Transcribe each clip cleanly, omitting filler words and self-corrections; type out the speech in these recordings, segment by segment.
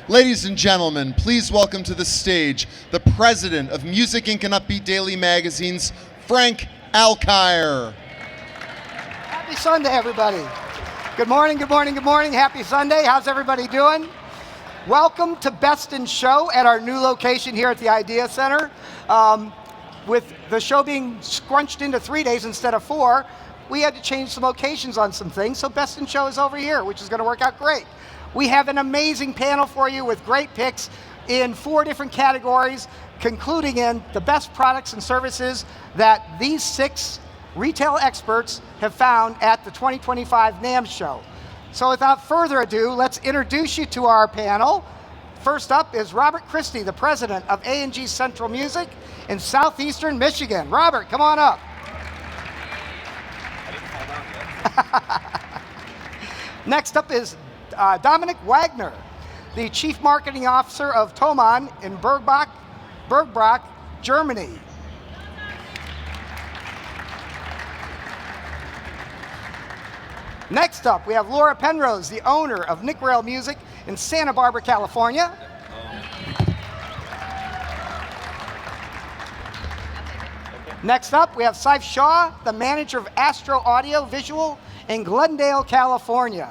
Ladies and gentlemen, please welcome to the stage the president of Music Inc. and UpBeat Daily magazines, Frank Alkyer. Happy Sunday, everybody. Good morning, good morning, good morning. Happy Sunday. How's everybody doing? Welcome to Best in Show at our new location here at the Idea Center. With the show being scrunched into 3 days instead of 4, we had to change some locations on some things, so Best in Show is over here, which is going to work out great. We have an amazing panel for you with great picks in 4 different categories, concluding in the best products and services that these 6 retail experts have found at the 2025 NAMM Show. So without further ado, let's introduce you to our panel. First up is Robert Christie, the president of A&G Central Music in southeastern Michigan. Robert, come on up. Next up is Dominic Wagner, the Chief Marketing Officer of Thomann in Bergbach, Germany. Next up, we have Laura Penrose, the owner of Nick Rail Music in Santa Barbara, California. Next up, we have Cyph Shah, the manager of Astro Audio Visual in Glendale, California.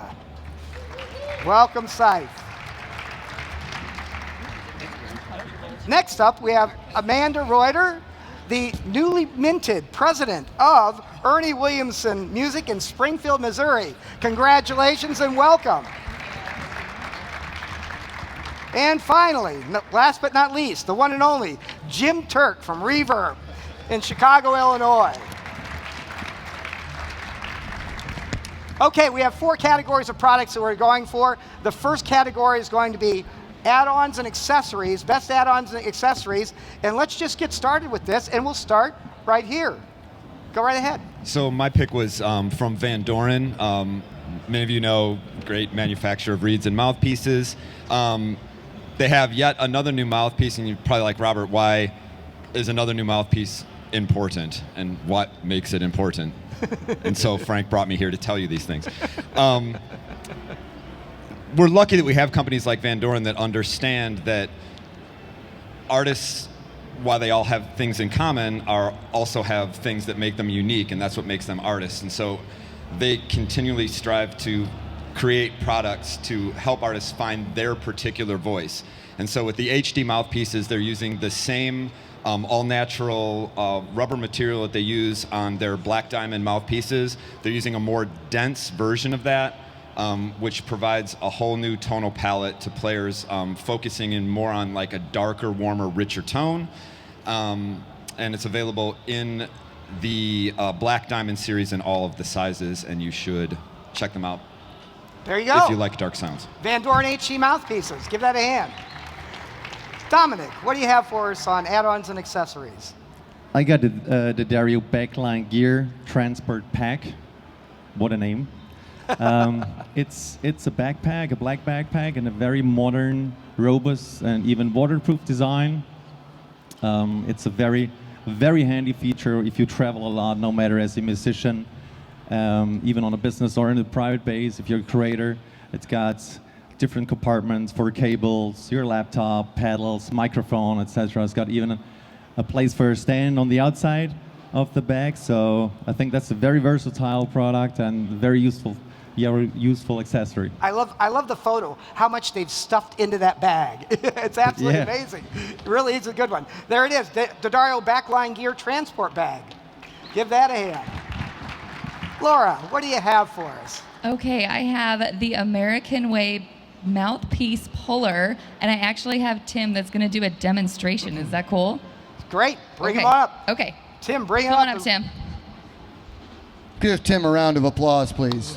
Welcome, Cyph. Next up, we have Amanda Rueter, the newly minted president of Ernie Williamson Music in Springfield, Missouri. Congratulations and welcome. And finally, last but not least, the one and only Jim Tuerk from Reverb in Chicago, Illinois. Okay, we have 4 categories of products that we're going for. The first category is going to be add-ons and accessories, best add-ons and accessories. And let's just get started with this, and we'll start right here. Go right ahead. So my pick was from Van Doren. Many of you know, great manufacturer of reeds and mouthpieces. They have yet another new mouthpiece, and you're probably like, Robert, why is another new mouthpiece important, and what makes it important? And so Frank brought me here to tell you these things. We're lucky that we have companies like Van Doren that understand that artists, while they all have things in common, also have things that make them unique, and that's what makes them artists. And so they continually strive to create products to help artists find their particular voice. And so with the HD mouthpieces, they're using the same all-natural rubber material that they use on their black diamond mouthpieces. They're using a more dense version of that, which provides a whole new tonal palette to players, focusing in more on like a darker, warmer, richer tone. And it's available in the Black Diamond series in all of the sizes, and you should check them out. There you go. If you like dark sounds. Van Doren HD mouthpieces. Give that a hand. Dominic, what do you have for us on add-ons and accessories? I got the Dario Backline Gear Transport Pack. What a name. It's a backpack, a black backpack, and a very modern, robust, and even waterproof design. It's a very, very handy feature if you travel a lot, no matter as a musician, even on a business or in a private base. If you're a creator, it's got different compartments for cables, your laptop, pedals, microphone, etc. It's got even a place for a stand on the outside of the bag. So I think that's a very versatile product and very useful accessory. I love the photo, how much they've stuffed into that bag. It's absolutely amazing. It really is a good one. There it is, the Dario Backline Gear Transport Bag. Give that a hand. Laura, what do you have for us? Okay, I have the American Way mouthpiece puller, and I actually have Tim that's going to do a demonstration. Is that cool? Great. Bring him up. Okay. Tim, bring him up. up. Come on up, Tim. Give Tim a round of applause, please.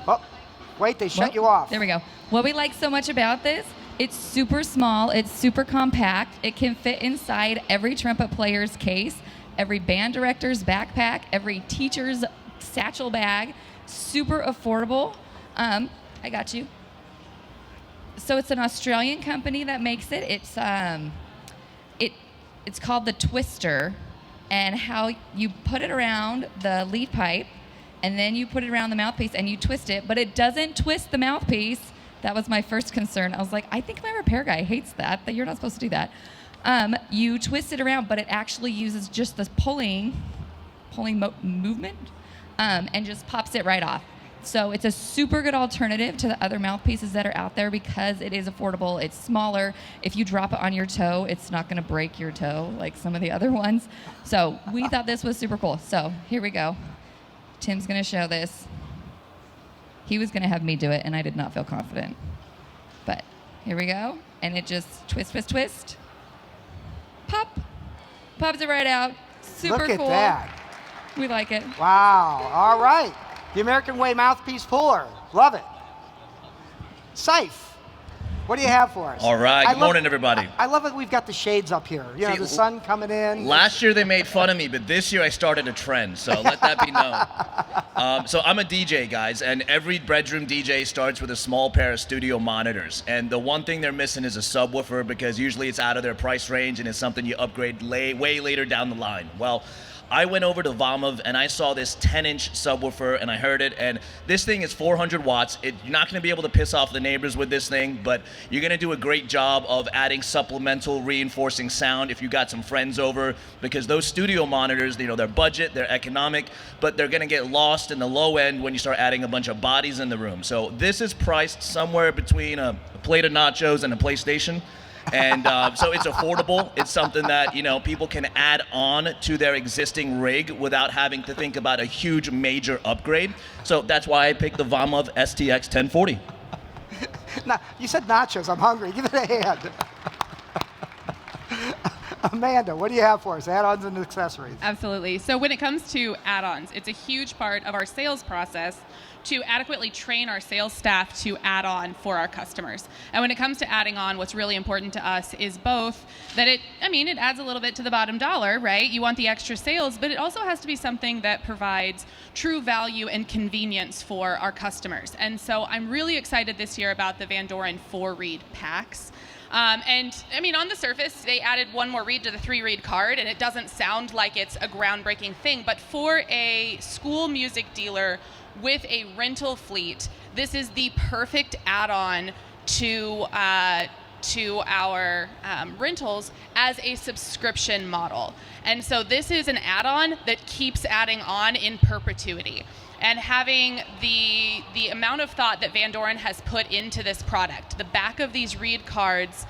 Oh, wait, they shut you off. There we go. What we like so much about this, it's super small, it's super compact, it can fit inside every trumpet player's case, every band director's backpack, every teacher's satchel bag, super affordable. I got you. So it's an Australian company that makes it. It's called the Twister, and how you put it around the lead pipe, and then you put it around the mouthpiece and you twist it, but it doesn't twist the mouthpiece. That was my first concern. I was like, I think my repair guy hates that you're not supposed to do that. You twist it around, but it actually uses just this pulling movement, and just pops it right off. So it's a super good alternative to the other mouthpieces that are out there because it is affordable. It's smaller. If you drop it on your toe, it's not going to break your toe like some of the other ones. So we thought this was super cool. So here we go. Tim's going to show this. He was going to have me do it, and I did not feel confident. But here we go. And it just twist, twist, twist. Pop. Pops it right out. Super cool. Look at that. We like it. Wow. All right. The American Way mouthpiece puller. Love it. Cyph, what do you have for us? All right. Good morning, everybody. I love it. We've got the shades up here. You know, the sun coming in. Last year they made fun of me, but this year I started a trend, so let that be known. So I'm a DJ, guys, and every bedroom DJ starts with a small pair of studio monitors. And the one thing they're missing is a subwoofer because usually it's out of their price range and it's something you upgrade way later down the line. Well, I went over to Vomov and I saw this 10-inch subwoofer and I heard it, and this thing is 400 watts. You're not going to be able to piss off the neighbors with this thing, but you're going to do a great job of adding supplemental reinforcing sound if you got some friends over, because those studio monitors, you know, they're budget, they're economic, but they're going to get lost in the low end when you start adding a bunch of bodies in the room. So this is priced somewhere between a plate of nachos and a PlayStation. And so it's affordable. It's something that, you know, people can add on to their existing rig without having to think about a huge major upgrade. So that's why I picked the Vomov STX 1040. Now, you said nachos. I'm hungry. Give it a hand. Amanda, what do you have for us? Add-ons and accessories. Absolutely. So when it comes to add-ons, it's a huge part of our sales process to adequately train our sales staff to add on for our customers. And when it comes to adding on, what's really important to us is both that it adds a little bit to the bottom dollar, right? You want the extra sales, but it also has to be something that provides true value and convenience for our customers. And so I'm really excited this year about the Van Doren 4-reed packs. On the surface, they added one more reed to the 3-reed card, and it doesn't sound like it's a groundbreaking thing, but for a school music dealer with a rental fleet, this is the perfect add-on to our rentals as a subscription model. And so this is an add-on that keeps adding on in perpetuity. And having the amount of thought that Van Doren has put into this product, the back of these reed cards,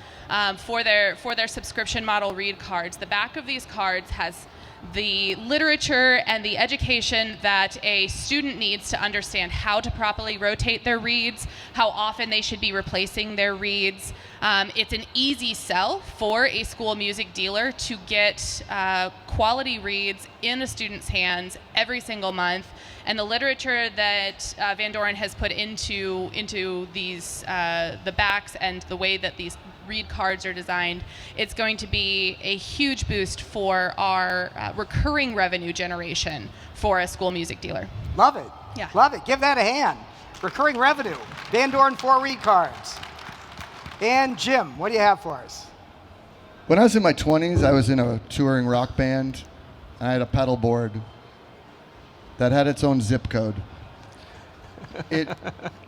for their subscription model reed cards, the back of these cards has the literature and the education that a student needs to understand how to properly rotate their reeds, how often they should be replacing their reeds. It's an easy sell for a school music dealer to get quality reeds in a student's hands every single month. And the literature that Van Doren has put into these the backs and the way that these reed cards are designed, it's going to be a huge boost for our recurring revenue generation for a school music dealer. Love it. Yeah. Love it. Give that a hand. Recurring revenue. Van Doren 4 reed cards. And Jim, what do you have for us? When I was in my 20s, I was in a touring rock band, and I had a pedal board that had its own zip code.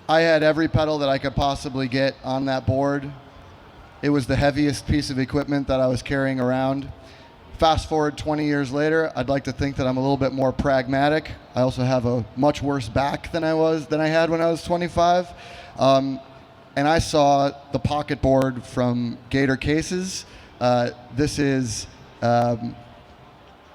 I had every pedal that I could possibly get on that board. It was the heaviest piece of equipment that I was carrying around. Fast forward 20 years later, I'd like to think that I'm a little bit more pragmatic. I also have a much worse back than I had when I was 25. And I saw the pocket board from Gator Cases. This is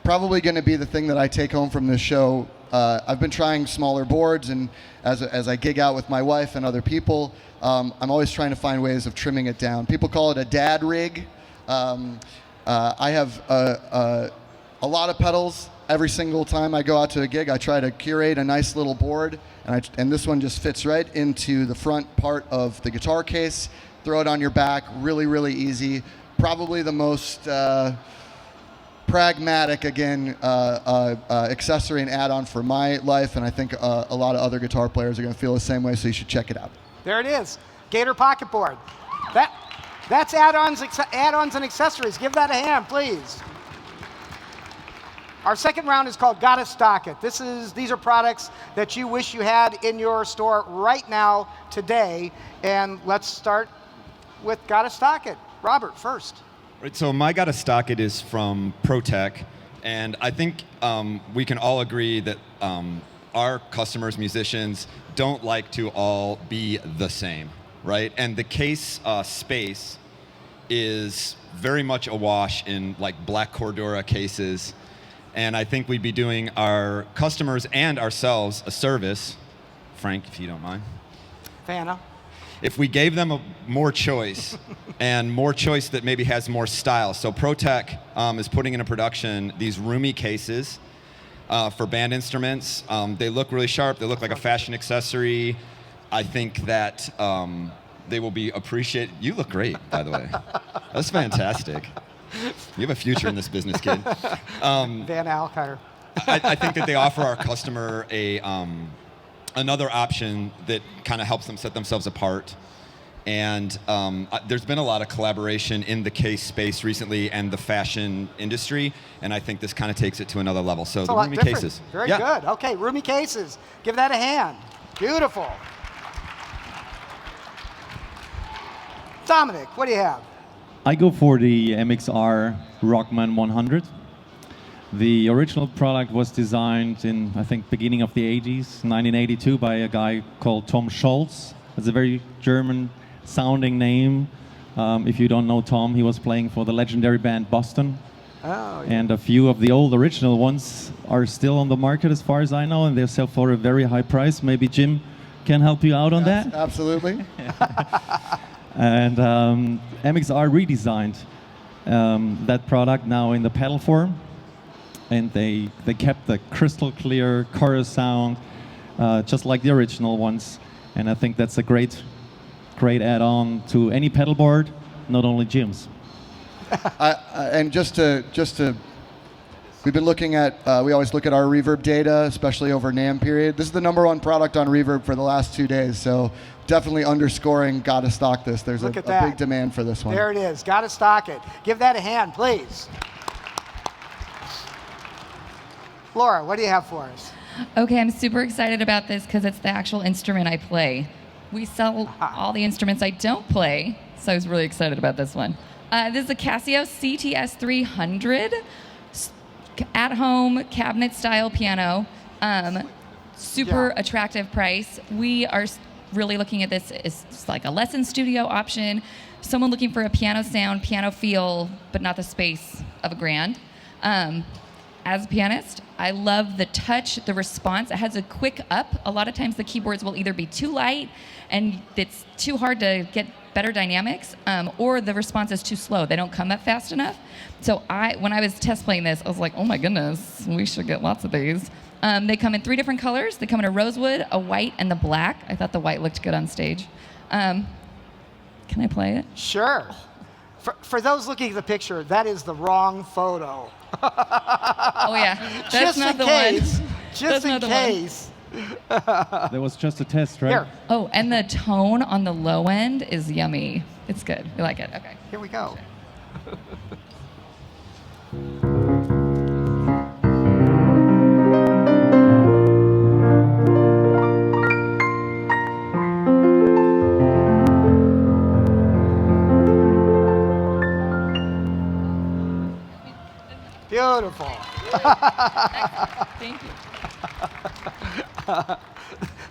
probably going to be the thing that I take home from this show. I've been trying smaller boards, and as I gig out with my wife and other people, I'm always trying to find ways of trimming it down. People call it a dad rig. I have a lot of pedals. Every single time I go out to a gig, I try to curate a nice little board, and this one just fits right into the front part of the guitar case. Throw it on your back, really, really easy. Probably the most pragmatic, again, accessory and add-on for my life, and I think a lot of other guitar players are going to feel the same way, so you should check it out. There it is, Gator Pocket Board. That's add-ons and accessories. Give that a hand, please. Our second round is called Gotta Stock It. These are products that you wish you had in your store right now, today. And let's start with Gotta Stock It. Robert, first. Right, so my Gotta Stock It is from ProTech, and I think we can all agree that our customers, musicians, don't like to all be the same, right? And the case space is very much awash in like black Cordura cases. And I think we'd be doing our customers and ourselves a service, Frank, if you don't mind. Vanna. If we gave them more choice, and more choice that maybe has more style. So ProTech is putting into production these roomy cases for band instruments. They look really sharp. They look like a fashion accessory. I think that they will be appreciated. You look great, by the way. That's fantastic. You have a future in this business, kid. Van Alkyer. I think that they offer our customer another option that kind of helps them set themselves apart. And there's been a lot of collaboration in the case space recently and the fashion industry, and I think this kind of takes it to another level. So It's the a lot roomy different. cases. Very good. Okay, roomy cases. Give that a hand. Beautiful. Dominic, what do you have? I go for the MXR Rockman 100. The original product was designed in, I think, beginning of the 80s, 1982, by a guy called Tom Scholz. It's a very German-sounding name. If you don't know Tom, he was playing for the legendary band Boston. Oh, yeah. And a few of the old original ones are still on the market, as far as I know, and they sell for a very high price. Maybe Jim can help you out on that. Absolutely. And MXR redesigned that product now in the pedal form, and they kept the crystal clear chorus sound just like the original ones, and I think that's a great add-on to any pedal board, not only Jim's. And just to, we've been looking at, we always look at our Reverb data, especially over NAMM period. This is the #1 product on Reverb for the last 2 days, so definitely underscoring, gotta stock this. There's a big demand for this one. There it is, gotta stock it. Give that a hand, please. Laura, what do you have for us? Okay, I'm super excited about this because it's the actual instrument I play. We sell all the instruments I don't play, so I was really excited about this one. This is a Casio CTS 300 at-home cabinet-style piano. Super attractive price. We are really looking at this as just like a lesson studio option. Someone looking for a piano sound, piano feel, but not the space of a grand. As a pianist, I love the touch, the response. It has a quick up. A lot of times the keyboards will either be too light and it's too hard to get better dynamics, or the response is too slow. They don't come up fast enough. So when I was test playing this, I was like, oh my goodness, we should get lots of these. They come in 3 different colors. They come in a rosewood, a white, and the black. I thought the white looked good on stage. Can I play it? Sure. For those looking at the picture, that is the wrong photo. Oh yeah, that's Just not in the case. one. Just in case. That was just a test, right? Here. Oh, and the tone on the low end is yummy. It's good. You like it? Okay. Here we go. Beautiful. Thank you.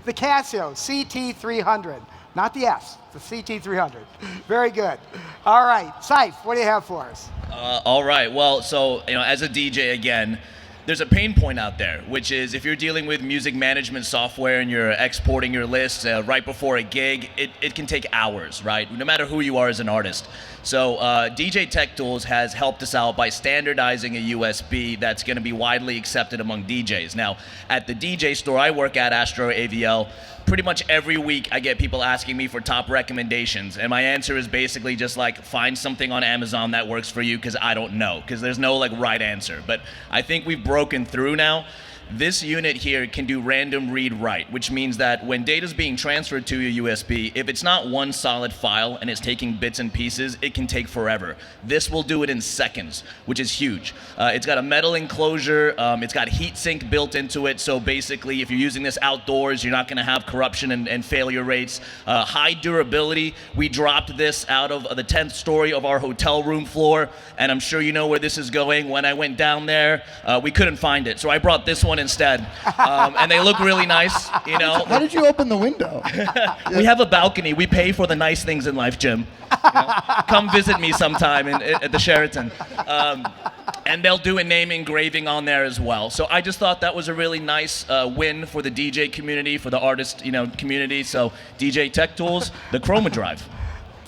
The Casio CT300, not the S, the CT300. Very good. All right, Cyph, what do you have for us? All right. Well, so as a DJ again, there's a pain point out there, which is if you're dealing with music management software and you're exporting your lists right before a gig, it can take hours, right? No matter who you are as an artist. So DJ Tech Tools has helped us out by standardizing a USB that's going to be widely accepted among DJs. Now, at the DJ store I work at, Astro AVL, pretty much every week I get people asking me for top recommendations, and my answer is basically just like, find something on Amazon that works for you, because I don't know, because there's no like right answer. But I think we've broken through now, This unit here can do random read write, which means that when data is being transferred to a USB, if it's not one solid file and it's taking bits and pieces, it can take forever. This will do it in seconds, which is huge. It's got a metal enclosure. It's got heat sink built into it, so basically if you're using this outdoors, you're not going to have corruption and failure rates. High durability. We dropped this out of the 10th story of our hotel room floor, and I'm sure you know where this is going. When I went down there, we couldn't find it, so I brought this one instead. And they look really nice, you know. How did you open the window? We have a balcony. We pay for the nice things in life, Jim. You know? Come visit me sometime at the Sheraton. And they'll do a name engraving on there as well. So I just thought that was a really nice win for the DJ community, for the artist, you know, community. So DJ Tech Tools, the Chroma Drive.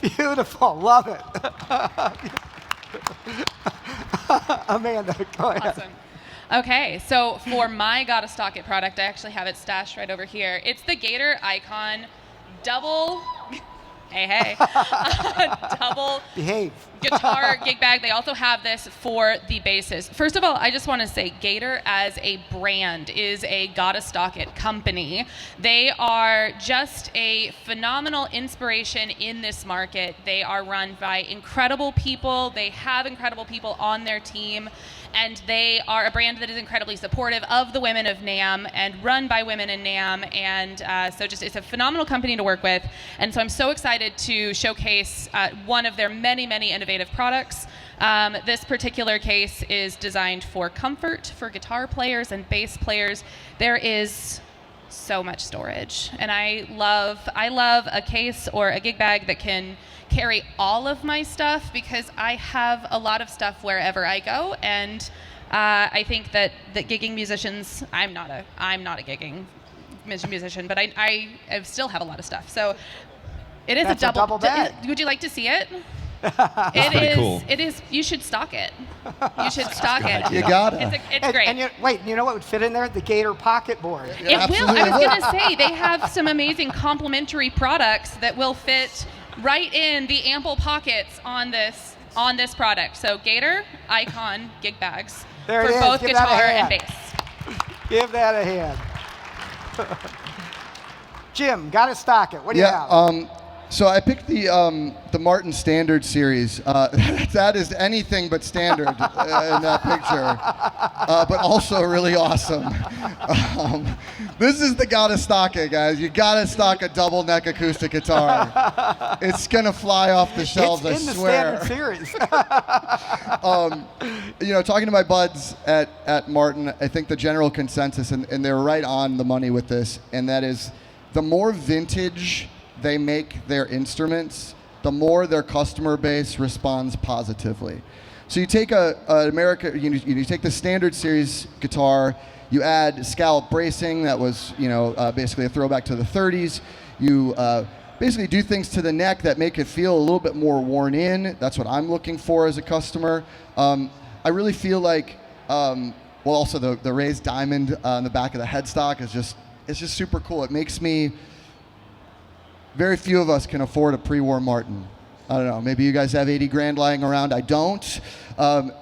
Beautiful, love it. Amanda, go ahead. Awesome. Okay, so for my Gotta Stock It product, I actually have it stashed right over here. It's the Gator Icon double, hey, double Behave. guitar gig bag. They also have this for the basses. First of all, I just want to say Gator as a brand is a Gotta Stock It company. They are just a phenomenal inspiration in this market. They are run by incredible people. They have incredible people on their team. And they are a brand that is incredibly supportive of the women of NAMM and run by women in NAMM. And so just it's a phenomenal company to work with. And so I'm so excited to showcase one of their many, many innovative products. This particular case is designed for comfort for guitar players and bass players. There is so much storage. And I love a case or a gig bag that can carry all of my stuff, because I have a lot of stuff wherever I go, and I think that gigging musicians, I'm not a gigging musician, but I still have a lot of stuff. So it is That's a double bag. Would you like to see it? pretty cool. It is. You should stock it. You should stock it. You gotta. It's great. And you know what would fit in there? The Gator pocket board. It will. I Absolutely was would. going to say they have some amazing complementary products that will fit right in the ample pockets on this product. So Gator Icon gig bags There for it is. both Give that a guitar and hand. bass. Give that a hand. Jim, Gotta Stock It. What do you have? So I picked the Martin Standard series. That is anything but standard in that picture, but also really awesome. This is the Gotta Stock It, guys. You gotta stock a double neck acoustic guitar. It's gonna fly off the shelves, it's in I the swear. standard series. You know, talking to my buds at Martin, I think the general consensus, and they're right on the money with this, and that is the more vintage they make their instruments, the more their customer base responds positively. So you take you take the Standard Series guitar, you add scallop bracing that was basically a throwback to the 30s. You basically do things to the neck that make it feel a little bit more worn in. That's what I'm looking for as a customer. I really feel like, also the raised diamond on the back of the headstock is just super cool. It makes me. Very few of us can afford a pre-war Martin. I don't know, maybe you guys have 80 grand lying around. I don't.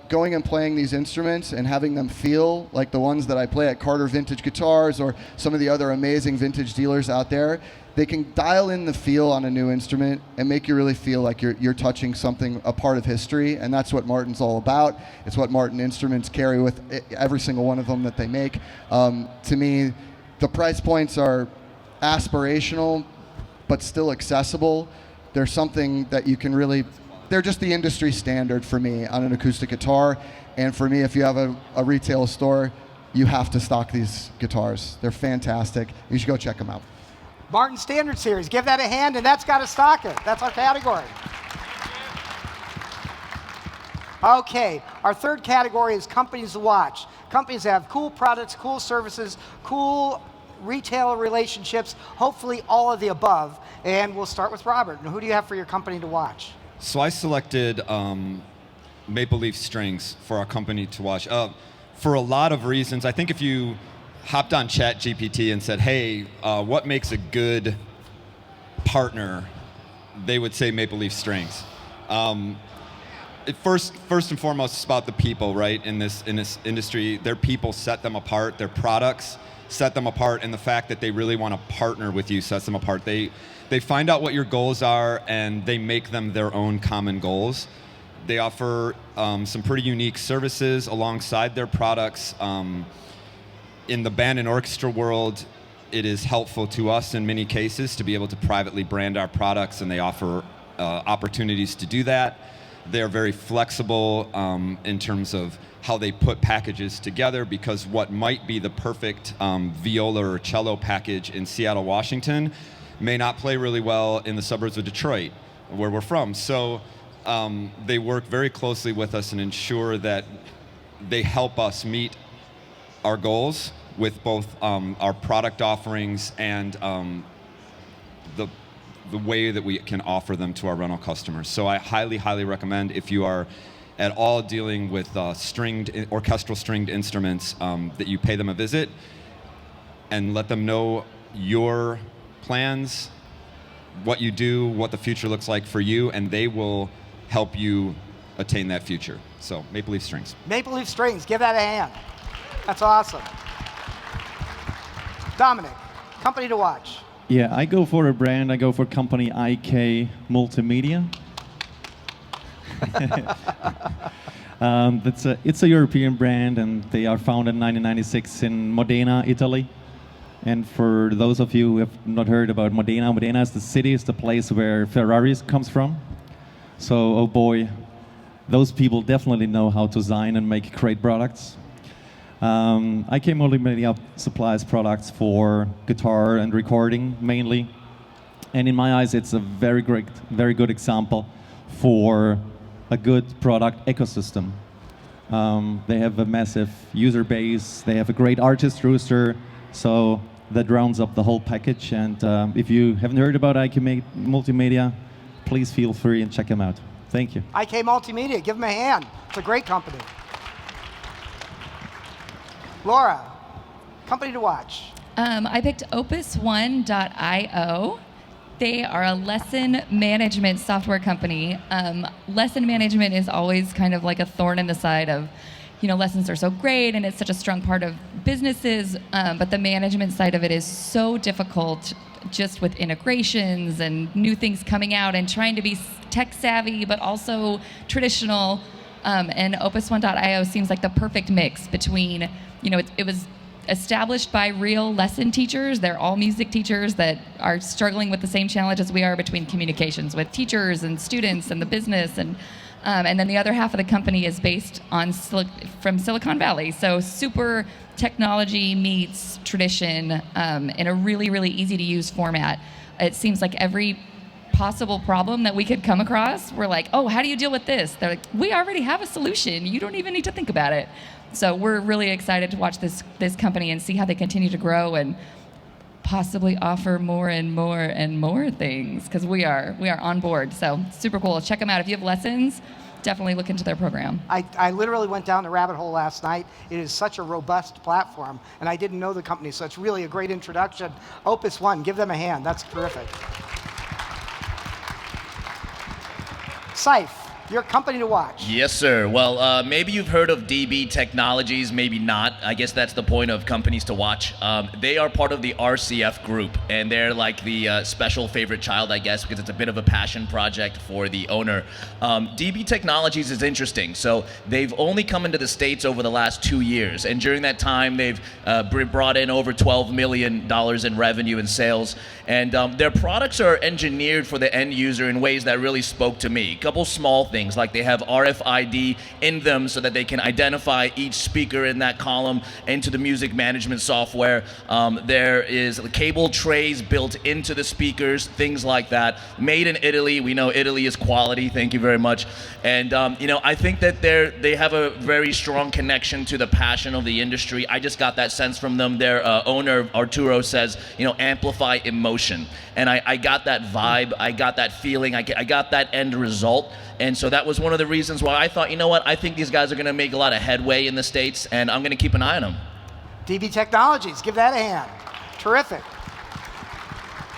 Going and playing these instruments and having them feel like the ones that I play at Carter Vintage Guitars or some of the other amazing vintage dealers out there, they can dial in the feel on a new instrument and make you really feel like you're touching something, a part of history, and that's what Martin's all about. It's what Martin instruments carry with every single one of them that they make. To me, the price points are aspirational, but still accessible. There's something that you can really, they're just the industry standard for me on an acoustic guitar. And for me, if you have a retail store, you have to stock these guitars. They're fantastic. You should go check them out. Martin Standard Series. Give that a hand, and that's Gotta Stock It. That's our category. Okay, our third category is companies to watch. Companies that have cool products, cool services, cool retail relationships, hopefully all of the above. And we'll start with Robert. And who do you have for your company to watch? So I selected Maple Leaf Strings for our company to watch for a lot of reasons. I think if you hopped on ChatGPT and said, hey, what makes a good partner, they would say Maple Leaf Strings. first and foremost, it's about the people, right? In this industry, their people set them apart. Their products set them apart, and the fact that they really want to partner with you sets them apart. They find out what your goals are, and they make them their own common goals. They offer some pretty unique services alongside their products. In the band and orchestra world, it is helpful to us in many cases to be able to privately brand our products, and they offer opportunities to do that. They're very flexible in terms of how they put packages together, because what might be the perfect viola or cello package in Seattle, Washington may not play really well in the suburbs of Detroit, where we're from. So they work very closely with us and ensure that they help us meet our goals with both our product offerings and the way that we can offer them to our rental customers. So I highly, highly recommend, if you are at all dealing with orchestral stringed instruments, that you pay them a visit and let them know your plans, what you do, what the future looks like for you, and they will help you attain that future. So Maple Leaf Strings. Maple Leaf Strings, give that a hand. That's awesome. Dominic, company to watch. Yeah, I go for a brand. I go for company IK Multimedia. It's a European brand, and they are founded in 1996 in Modena, Italy. And for those of you who have not heard about Modena, Modena is the city, is the place where Ferraris comes from. So, oh boy, those people definitely know how to design and make great products. IK Multimedia supplies products for guitar and recording mainly, and in my eyes, it's a very good example for a good product ecosystem. They have a massive user base. They have a great artist roster, so that rounds up the whole package. And if you haven't heard about IK Multimedia, please feel free and check them out. Thank you. IK Multimedia, give them a hand. It's a great company. Laura, company to watch. I picked opus1.io. They are a lesson management software company. Lesson management is always kind of like a thorn in the side of, lessons are so great and it's such a strong part of businesses, but the management side of it is so difficult, just with integrations and new things coming out and trying to be tech savvy, but also traditional. And opus1.io seems like the perfect mix between, it was established by real lesson teachers. They're all music teachers that are struggling with the same challenges we are between communications with teachers and students and the business. And then the other half of the company is based on from Silicon Valley. So super technology meets tradition in a really, really easy to use format. It seems like every possible problem that we could come across, we're like, oh, how do you deal with this? They're like, we already have a solution. You don't even need to think about it. So we're really excited to watch this company and see how they continue to grow and possibly offer more and more and more things, because we are on board. So super cool. Check them out. If you have lessons, definitely look into their program. I literally went down the rabbit hole last night. It is such a robust platform, and I didn't know the company, so it's really a great introduction. Opus One, give them a hand. That's terrific. Cyph, your company to watch. Yes, sir. Well, maybe you've heard of DB Technologies, maybe not. I guess that's the point of companies to watch. They are part of the RCF group, and they're like the special favorite child, I guess, because it's a bit of a passion project for the owner. DB Technologies is interesting. So they've only come into the States over the last 2 years, and during that time, they've brought in over $12 million in revenue and sales, and their products are engineered for the end user in ways that really spoke to me. A couple small things, like they have RFID in them so that they can identify each speaker in that column into the music management software. There is cable trays built into the speakers, things like that. Made in Italy. We know Italy is quality. Thank you very much. And I think that they have a very strong connection to the passion of the industry. I just got that sense from them. Their owner, Arturo, says, amplify emotion. And I got that vibe. I got that feeling. I got that end result. And so that was one of the reasons why I thought, I think these guys are going to make a lot of headway in the States, and I'm going to keep an eye on them. DB Technologies, give that a hand. Terrific.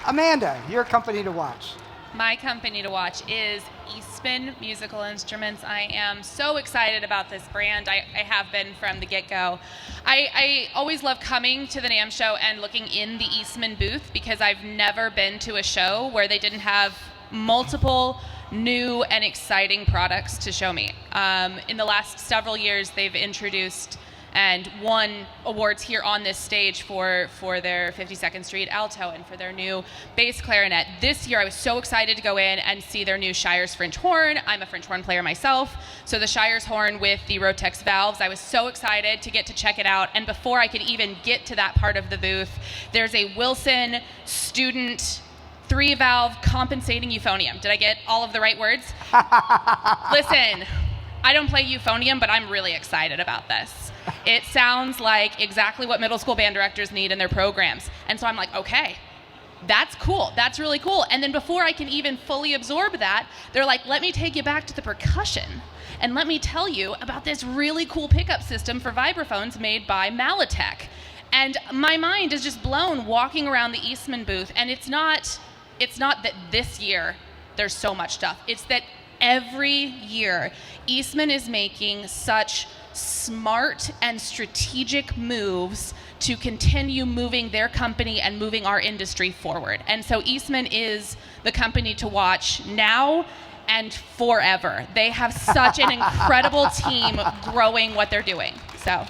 Amanda, your company to watch. My company to watch is Eastman Musical Instruments. I am so excited about this brand. I have been from the get-go. I always love coming to the NAMM Show and looking in the Eastman booth because I've never been to a show where they didn't have multiple new and exciting products to show me. In the last several years, they've introduced and won awards here on this stage for their 52nd Street alto and for their new bass clarinet. This year I was so excited to go in and see their new Shire's French horn. I'm a French horn player myself, so the Shire's horn with the Rotex valves, I was so excited to get to check it out. And before I could even get to that part of the booth, there's a Wilson student 3-valve compensating euphonium. Did I get all of the right words? Listen, I don't play euphonium, but I'm really excited about this. It sounds like exactly what middle school band directors need in their programs. And so I'm like, okay, that's cool. That's really cool. And then before I can even fully absorb that, they're like, let me take you back to the percussion. And let me tell you about this really cool pickup system for vibraphones made by Malitech. And my mind is just blown walking around the Eastman booth. And it's not that this year there's so much stuff. It's that every year Eastman is making such smart and strategic moves to continue moving their company and moving our industry forward. And so Eastman is the company to watch now and forever. They have such an incredible team growing what they're doing. So,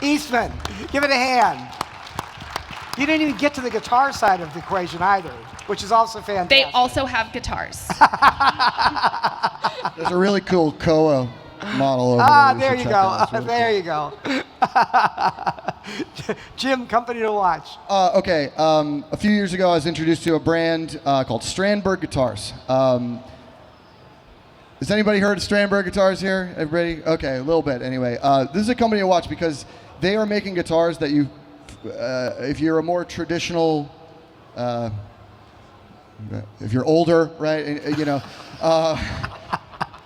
Eastman, give it a hand. You didn't even get to the guitar side of the equation either, which is also fantastic. They also have guitars. There's a really cool Koa model over there. There you go. There you go. Jim, company to watch. Okay, a few years ago I was introduced to a brand called Strandberg Guitars. Has anybody heard of Strandberg Guitars here? Everybody? Okay, a little bit anyway. This is a company to watch because they are making guitars that you, if you're a more traditional, if you're older, right, and, you know,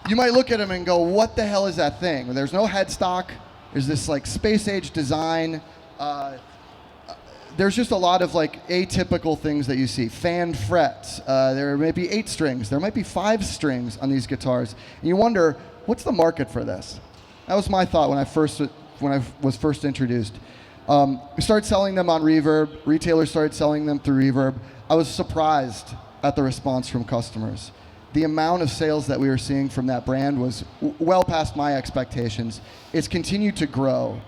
you might look at them and go, what the hell is that thing? There's no headstock. There's this like space age design. There's just a lot of like atypical things that you see. Fan frets. There may be 8 strings. There might be 5 strings on these guitars. And you wonder, what's the market for this? That was my thought when I was first introduced. We started selling them on Reverb. Retailers started selling them through Reverb. I was surprised at the response from customers. The amount of sales that we were seeing from that brand was well past my expectations. It's continued to grow.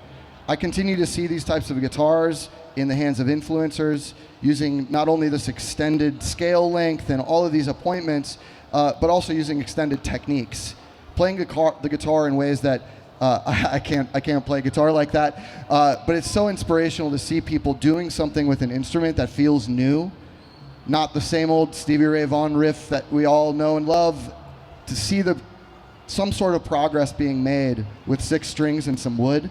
I continue to see these types of guitars in the hands of influencers using not only this extended scale length and all of these appointments, but also using extended techniques. Playing the guitar in ways that I can't play guitar like that, but it's so inspirational to see people doing something with an instrument that feels new. Not the same old Stevie Ray Vaughan riff that we all know and love, to see some sort of progress being made with 6 strings and some wood.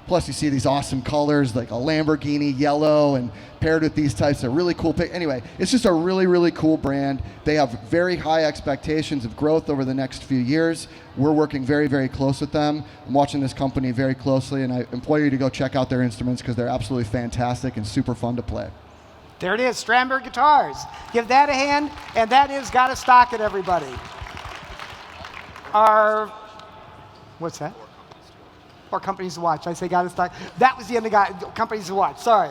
Plus you see these awesome colors like a Lamborghini yellow and paired with these types of really cool Anyway, it's just a really, really cool brand. They have very high expectations of growth over the next few years. We're working very, very close with them. I'm watching this company very closely, and I implore you to go check out their instruments because they're absolutely fantastic and super fun to play. There it is, Strandberg Guitars. Give that a hand, and that is Gotta Stock It, everybody. What's that? Or companies to watch. I say Gotta Stock. That was the end of companies to watch, sorry.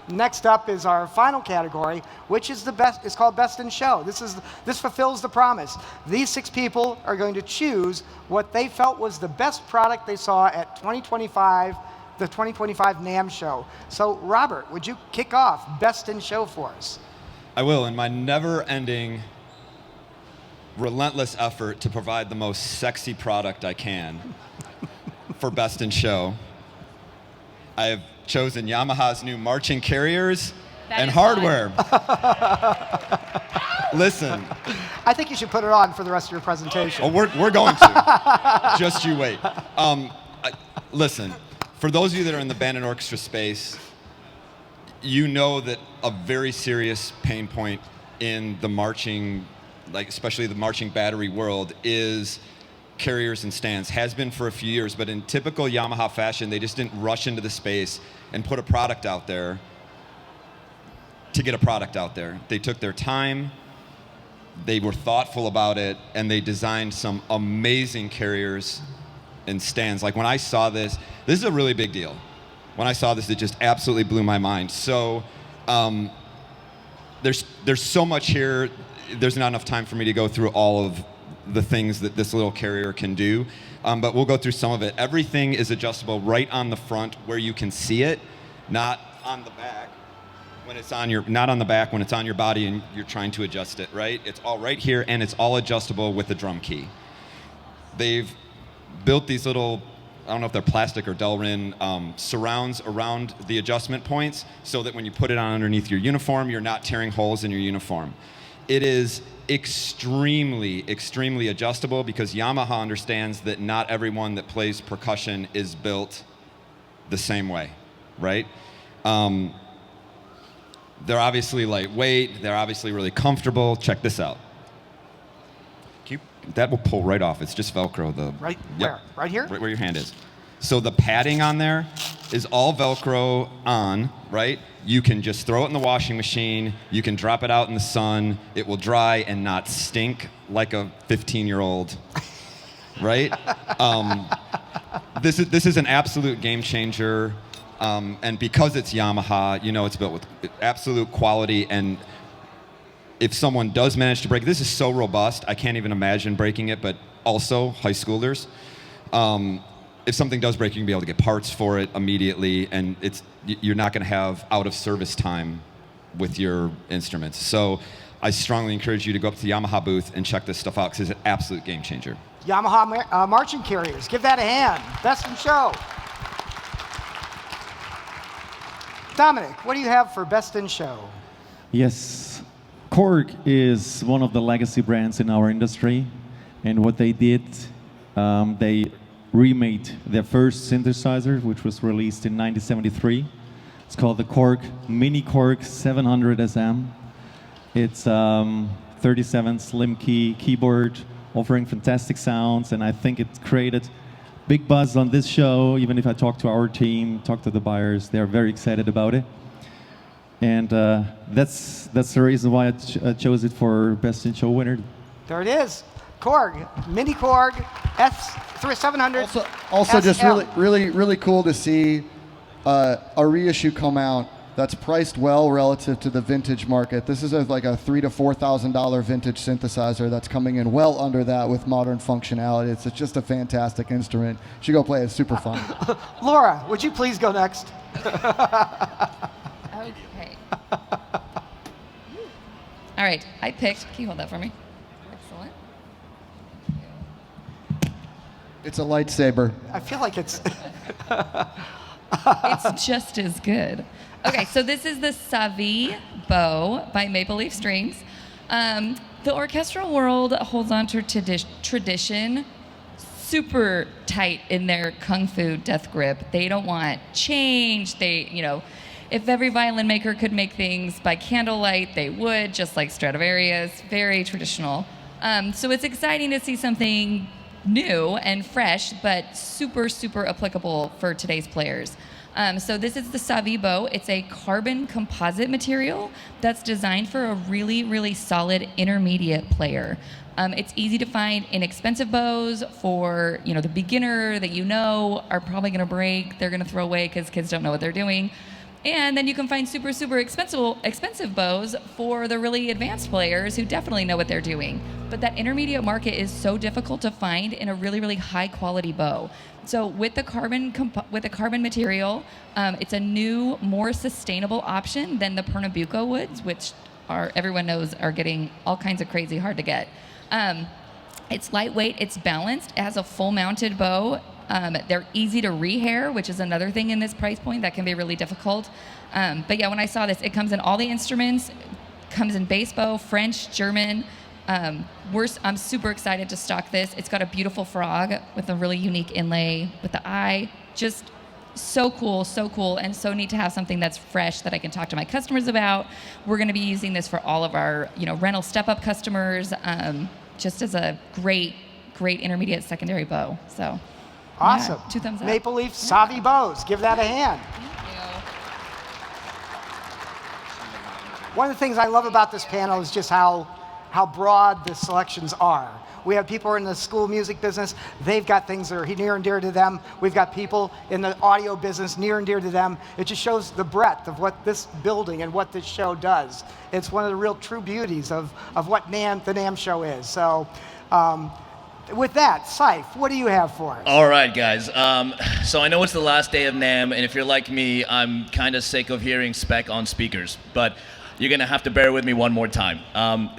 Next up is our final category, which is it's called Best in Show. This fulfills the promise. These 6 people are going to choose what they felt was the best product they saw at the 2025 NAMM Show. So, Robert, would you kick off Best in Show for us? I will, in my never-ending, relentless effort to provide the most sexy product I can for Best in Show. I have chosen Yamaha's new marching carriers and hardware. Listen. I think you should put it on for the rest of your presentation. Oh, we're going to. Just you wait. Listen. For those of you that are in the band and orchestra space, you know that a very serious pain point in the marching, like especially the marching battery world, is carriers and stands. Has been for a few years, but in typical Yamaha fashion, they just didn't rush into the space and put a product out there to get a product out there. They took their time, They were thoughtful about it, and they designed some amazing carriers and stands. Like when I saw this is a really big deal. When I saw this, it just absolutely blew my mind. So there's so much here. There's not enough time for me to go through all of the things that this little carrier can do, but we'll go through some of it. Everything is adjustable right on the front where you can see it, not on the back when it's on your, not on the back when it's on your body and you're trying to adjust it, right? It's all right here, and it's all adjustable with the drum key. They've built these little, I don't know if they're plastic or Delrin, surrounds around the adjustment points so that when you put it on underneath your uniform, you're not tearing holes in your uniform. It is extremely, extremely adjustable because Yamaha understands that not everyone that plays percussion is built the same way, right? They're obviously lightweight, they're obviously really comfortable. Check this out. That will pull right off. It's just Velcro. Right yep, where? Right here? Right where your hand is. So the padding on there is all Velcro on, right? You can just throw it in the washing machine. You can drop it out in the sun. It will dry and not stink like a 15-year-old, right? This is an absolute game changer. And because it's Yamaha, you know it's built with absolute quality. And if someone does manage to break it, this is so robust, I can't even imagine breaking it, but also high schoolers. If something does break, you can be able to get parts for it immediately, and you're not going to have out-of-service time with your instruments. So I strongly encourage you to go up to the Yamaha booth and check this stuff out because it's an absolute game changer. Yamaha marching carriers. Give that a hand. Best in show. Dominic, what do you have for best in show? Yes, Korg is one of the legacy brands in our industry, and what they did, they remade their first synthesizer, which was released in 1973. It's called the Korg Mini Korg 700 SM. It's 37 slim key keyboard, offering fantastic sounds, and I think it created big buzz on this show. Even if I talk to our team, talk to the buyers, they're very excited about it. And that's the reason why I chose it for Best in Show winner. There it is. Korg, Mini Korg, S700. Also just SM. really cool to see a reissue come out that's priced well relative to the vintage market. This is like a $3,000 to $4,000 vintage synthesizer that's coming in well under that with modern functionality. It's just a fantastic instrument. You should go play it. It's super fun. Laura, would you please go next? Okay. All right, I picked. Can you hold that for me? Excellent. It's a lightsaber. I feel like it's... It's just as good. Okay, so this is the Cyph bow by Maple Leaf Strings. The orchestral world holds on to tradition super tight in their kung fu death grip. They don't want change. If every violin maker could make things by candlelight, they would, just like Stradivarius, very traditional. So it's exciting to see something new and fresh, but super, super applicable for today's players. So this is the Cyph bow. It's a carbon composite material that's designed for a really, really solid intermediate player. It's easy to find inexpensive bows for the beginner that are probably going to break. They're going to throw away because kids don't know what they're doing. And then you can find super, super expensive bows for the really advanced players who definitely know what they're doing. But that intermediate market is so difficult to find in a really, really high quality bow. So with the carbon material, it's a new, more sustainable option than the Pernambuco woods, which everyone knows are getting all kinds of crazy hard to get. It's lightweight, it's balanced, it has a full mounted bow. They're easy to rehair, which is another thing in this price point that can be really difficult. But yeah, when I saw this, it comes in all the instruments, comes in bass bow, French, German. I'm super excited to stock this. It's got a beautiful frog with a really unique inlay with the eye. Just so cool, and so neat to have something that's fresh that I can talk to my customers about. We're going to be using this for all of our rental step-up customers, just as a great intermediate secondary bow. So. Awesome. Yeah, 2 thumbs up. Maple Leaf Cyph bows. Give that a hand. Thank One of the things I love about this panel is just how how broad the selections are. We have people who are in the school music business. They've got things that are near and dear to them. We've got people in the audio business near and dear to them. It just shows the breadth of what this building and what this show does. It's one of the real true beauties of what the NAMM Show is. So with that, Cyph, what do you have for us? All right, guys. So I know it's the last day of NAMM, and if you're like me, I'm kind of sick of hearing spec on speakers. But you're going to have to bear with me one more time.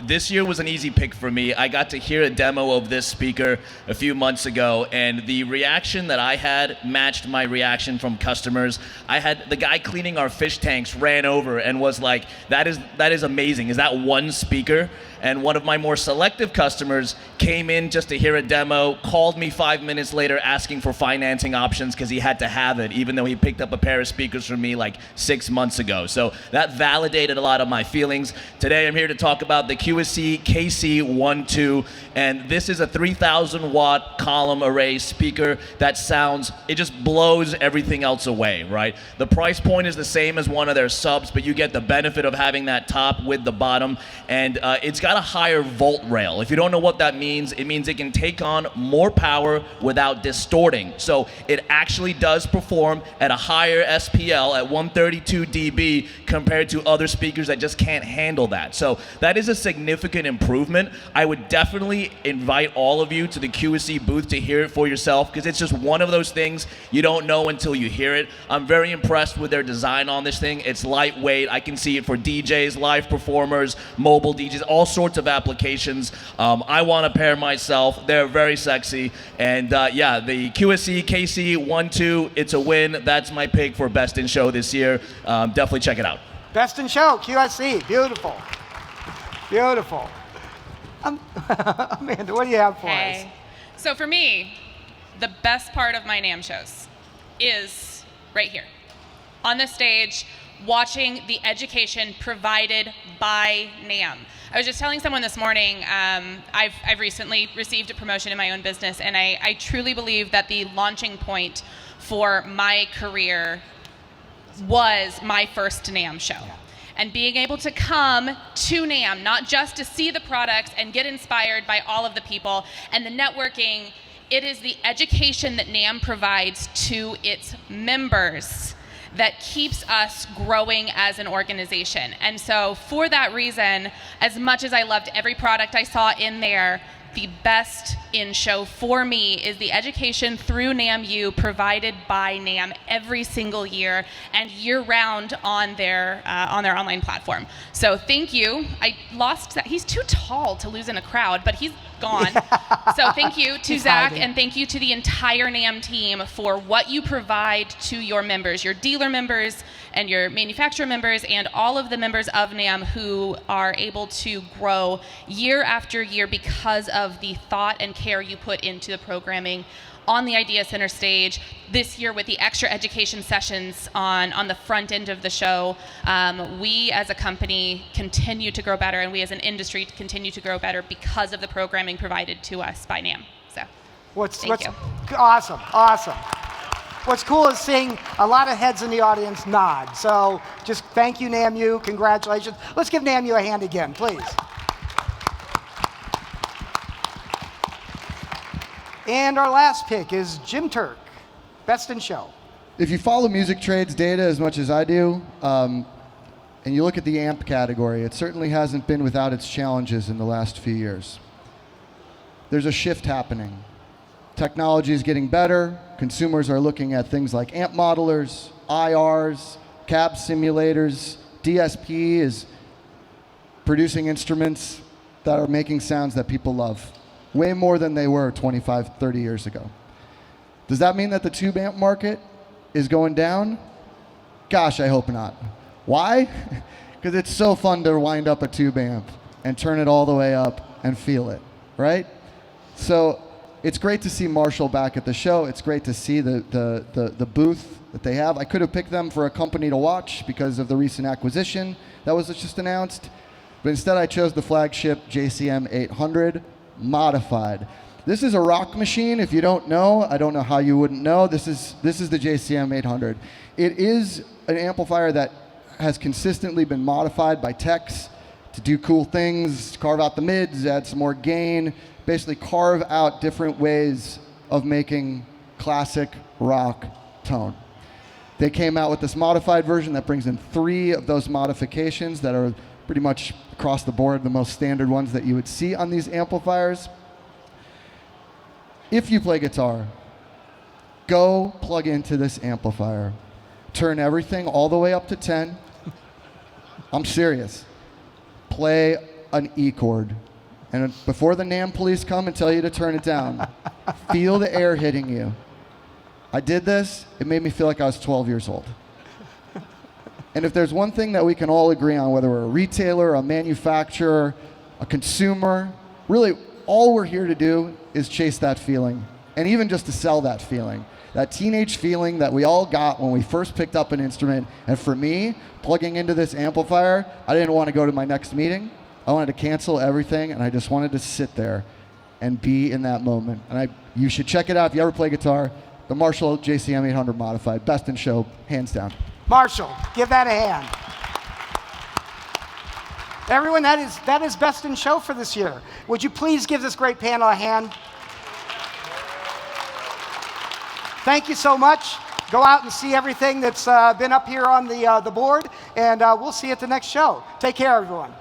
This year was an easy pick for me. I got to hear a demo of this speaker a few months ago, and the reaction that I had matched my reaction from customers. I had the guy cleaning our fish tanks ran over and was like, that is amazing. Is that one speaker? And one of my more selective customers came in just to hear a demo, called me 5 minutes later asking for financing options because he had to have it, even though he picked up a pair of speakers from me like 6 months ago. So that validated a lot of my feelings. Today I'm here to talk about the QSC KC12, and this is a 3,000 watt column array speaker that sounds, it just blows everything else away, right? The price point is the same as one of their subs, but you get the benefit of having that top with the bottom, and it's got a higher volt rail. If you don't know what that means, it means it can take on more power without distorting. So it actually does perform at a higher SPL at 132 dB compared to other speakers that just can't handle that. So that is a significant improvement. I would definitely invite all of you to the QSC booth to hear it for yourself, because it's just one of those things you don't know until you hear it. I'm very impressed with their design on this thing. It's lightweight. I can see it for DJs, live performers, mobile DJs, all sorts of applications. I want a pair myself. They're very sexy. And yeah, the QSC KC12, it's a win. That's my pick for Best in Show this year. Definitely check it out. Best in Show, QSC. Beautiful. Beautiful. Amanda, what do you have for us? So for me, the best part of my NAMM shows is right here. On the stage, watching the education provided by NAMM. I was just telling someone this morning, I've recently received a promotion in my own business, and I truly believe that the launching point for my career was my first NAMM show. And being able to come to NAMM, not just to see the products and get inspired by all of the people and the networking, it is the education that NAMM provides to its members that keeps us growing as an organization. And so for that reason, as much as I loved every product I saw in there, the best in show for me is the education through NAMMU provided by NAMM every single year and year-round on their online platform. So thank you. I lost that. He's too tall to lose in a crowd, but he's gone. So thank you to Zach, and thank you to the entire NAMM team for what you provide to your members, your dealer members and your manufacturer members, and all of the members of NAMM who are able to grow year after year because of the thought and care you put into the programming on the Idea Center stage. This year with the extra education sessions on the front end of the show, we as a company continue to grow better, and we as an industry continue to grow better because of the programming provided to us by NAMM. So, thank you. Awesome, awesome. What's cool is seeing a lot of heads in the audience nod. So just thank you, NAMMU. Congratulations. Let's give NAMMU a hand again, please. And our last pick is Jim Tuerk, Best in Show. If you follow music trades data as much as I do, and you look at the amp category, it certainly hasn't been without its challenges in the last few years. There's a shift happening. Technology is getting better. Consumers are looking at things like amp modelers, IRs, cab simulators. DSP is producing instruments that are making sounds that people love, way more than they were 25, 30 years ago. Does that mean that the tube amp market is going down? Gosh, I hope not. Why? Because it's so fun to wind up a tube amp and turn it all the way up and feel it, right? So it's great to see Marshall back at the show. It's great to see the booth that they have. I could have picked them for a company to watch because of the recent acquisition that was just announced, but instead I chose the flagship JCM 800 modified. This is a rock machine. If you don't know, I don't know how you wouldn't know. This is the JCM 800. It is an amplifier that has consistently been modified by techs to do cool things, carve out the mids, add some more gain, basically carve out different ways of making classic rock tone. They came out with this modified version that brings in 3 of those modifications that are pretty much across the board the most standard ones that you would see on these amplifiers. If you play guitar, go plug into this amplifier. Turn everything all the way up to 10. I'm serious. Play an E chord. And before the NAMM police come and tell you to turn it down, feel the air hitting you. I did this, it made me feel like I was 12 years old. And if there's one thing that we can all agree on, whether we're a retailer, a manufacturer, a consumer, really all we're here to do is chase that feeling, and even just to sell that feeling. That teenage feeling that we all got when we first picked up an instrument. And for me, plugging into this amplifier, I didn't want to go to my next meeting. I wanted to cancel everything, and I just wanted to sit there and be in that moment. And you should check it out if you ever play guitar. The Marshall JCM 800 Modified, best in show, hands down. Marshall, give that a hand. Everyone, that is best in show for this year. Would you please give this great panel a hand? Thank you so much. Go out and see everything that's been up here on the board, and we'll see you at the next show. Take care, everyone.